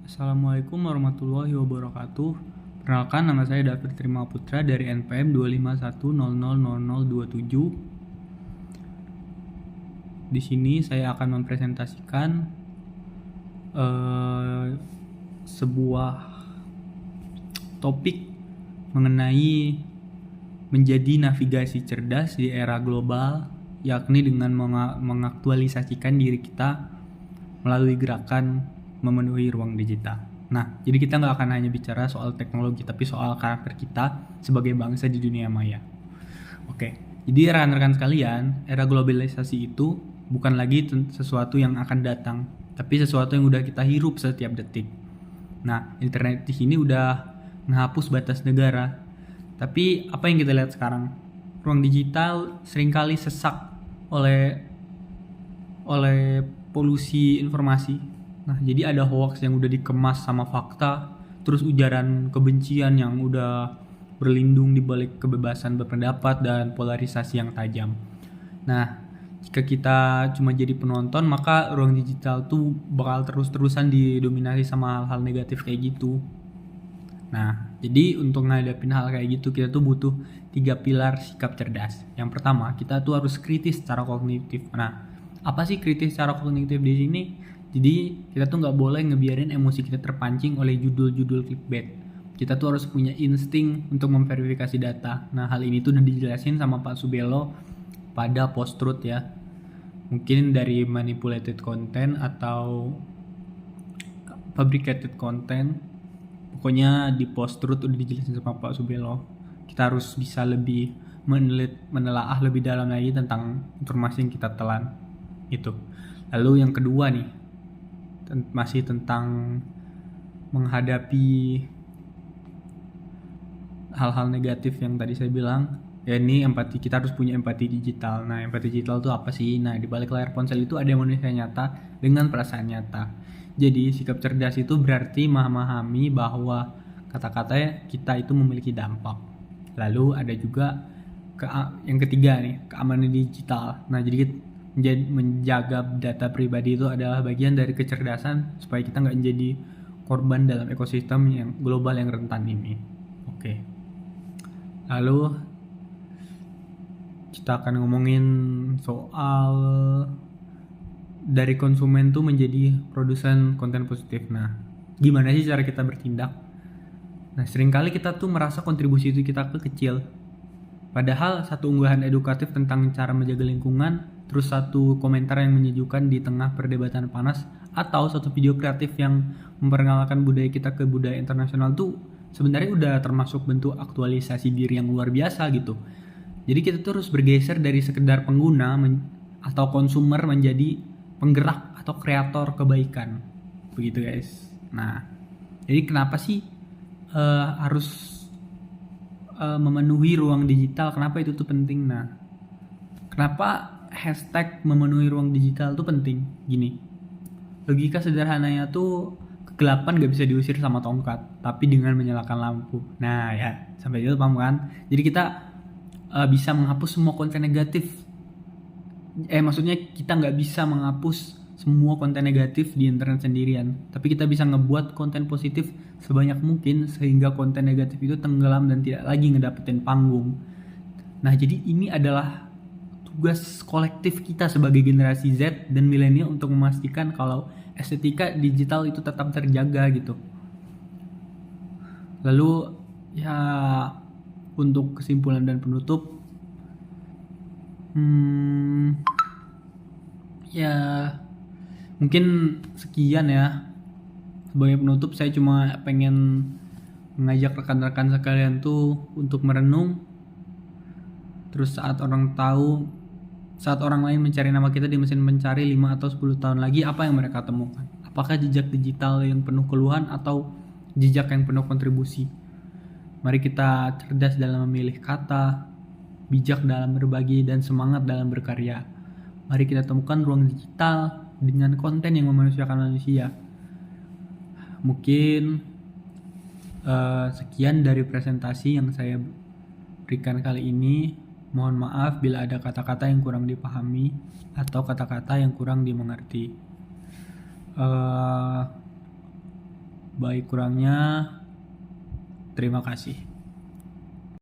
Assalamualaikum warahmatullahi wabarakatuh. Perkenalkan, nama saya David Trima Putra dari NPM 251000027. Di sini saya akan mempresentasikan sebuah topik mengenai menjadi navigasi cerdas di era global, yakni dengan mengaktualisasikan diri kita melalui gerakan memenuhi ruang digital. Nah, jadi kita nggak akan hanya bicara soal teknologi, tapi soal karakter kita sebagai bangsa di dunia maya. Oke, jadi rekan-rekan sekalian, era globalisasi itu bukan lagi sesuatu yang akan datang, tapi sesuatu yang udah kita hirup setiap detik. Nah, internet di sini udah menghapus batas negara. Tapi apa yang kita lihat sekarang? Ruang digital seringkali sesak oleh polusi informasi. Nah, jadi ada hoax yang udah dikemas sama fakta, terus ujaran kebencian yang udah berlindung di balik kebebasan berpendapat dan polarisasi yang tajam. Nah, jika kita cuma jadi penonton, maka ruang digital tuh bakal terus-terusan didominasi sama hal-hal negatif kayak gitu. Nah, jadi untuk ngadepin hal kayak gitu, kita tuh butuh 3 pilar sikap cerdas. Yang pertama, kita tuh harus kritis secara kognitif. Nah, apa sih kritis secara kognitif di sini? Jadi kita tuh nggak boleh ngebiarin emosi kita terpancing oleh judul-judul clickbait. Kita tuh harus punya insting untuk memverifikasi data. Nah, hal ini tuh udah dijelasin sama Pak Subelo pada post truth ya. Mungkin dari manipulated content atau fabricated content. Pokoknya di post truth udah dijelasin sama Pak Subelo. Kita harus bisa lebih menelaah lebih dalam lagi tentang informasi yang kita telan. Itu. Lalu yang kedua nih, masih tentang menghadapi hal-hal negatif yang tadi saya bilang, ya ini empati. Kita harus punya empati digital. Nah, empati digital itu apa sih? Nah, di balik layar ponsel itu ada manusia nyata dengan perasaan nyata. Jadi sikap cerdas itu berarti memahami bahwa kata-kata kita itu memiliki dampak. Lalu ada juga yang ketiga nih, keamanan digital. Nah, jadi menjaga data pribadi itu adalah bagian dari kecerdasan supaya kita nggak menjadi korban dalam ekosistem yang global yang rentan ini. Oke. Lalu kita akan ngomongin soal dari konsumen tuh menjadi produsen konten positif. Nah, gimana sih cara kita bertindak? Nah, seringkali kita tuh merasa kontribusi itu kita kecil. Padahal satu unggahan edukatif tentang cara menjaga lingkungan, terus satu komentar yang menyejukkan di tengah perdebatan panas, atau satu video kreatif yang memperkenalkan budaya kita ke budaya internasional tuh sebenarnya udah termasuk bentuk aktualisasi diri yang luar biasa gitu. Jadi kita tuh harus bergeser dari sekedar pengguna atau konsumer menjadi penggerak atau kreator kebaikan. Begitu guys. Nah, jadi kenapa sih harus memenuhi ruang digital? Kenapa itu tuh penting? Nah, kenapa hashtag memenuhi ruang digital tuh penting? Gini, logika sederhananya tuh kegelapan gak bisa diusir sama tongkat, tapi dengan menyalakan lampu. Nah ya, sampai itu paham kan? Jadi kita bisa menghapus semua konten negatif. Maksudnya kita gak bisa menghapus semua konten negatif di internet sendirian, tapi kita bisa ngebuat konten positif sebanyak mungkin sehingga konten negatif itu tenggelam dan tidak lagi ngedapetin panggung. Nah, jadi ini adalah tugas kolektif kita sebagai generasi Z dan milenial untuk memastikan kalau estetika digital itu tetap terjaga gitu. Lalu ya, untuk kesimpulan dan penutup, ya mungkin sekian ya. Sebagai penutup, saya cuma pengen mengajak rekan-rekan sekalian tuh untuk merenung. Terus saat orang lain mencari nama kita di mesin pencari 5 atau 10 tahun lagi, apa yang mereka temukan? Apakah jejak digital yang penuh keluhan atau jejak yang penuh kontribusi? Mari kita cerdas dalam memilih kata, bijak dalam berbagi, dan semangat dalam berkarya. Mari kita temukan ruang digital dengan konten yang memanusiakan manusia. Mungkin sekian dari presentasi yang saya berikan kali ini. Mohon maaf bila ada kata-kata yang kurang dipahami atau kata-kata yang kurang dimengerti. Baik kurangnya, terima kasih.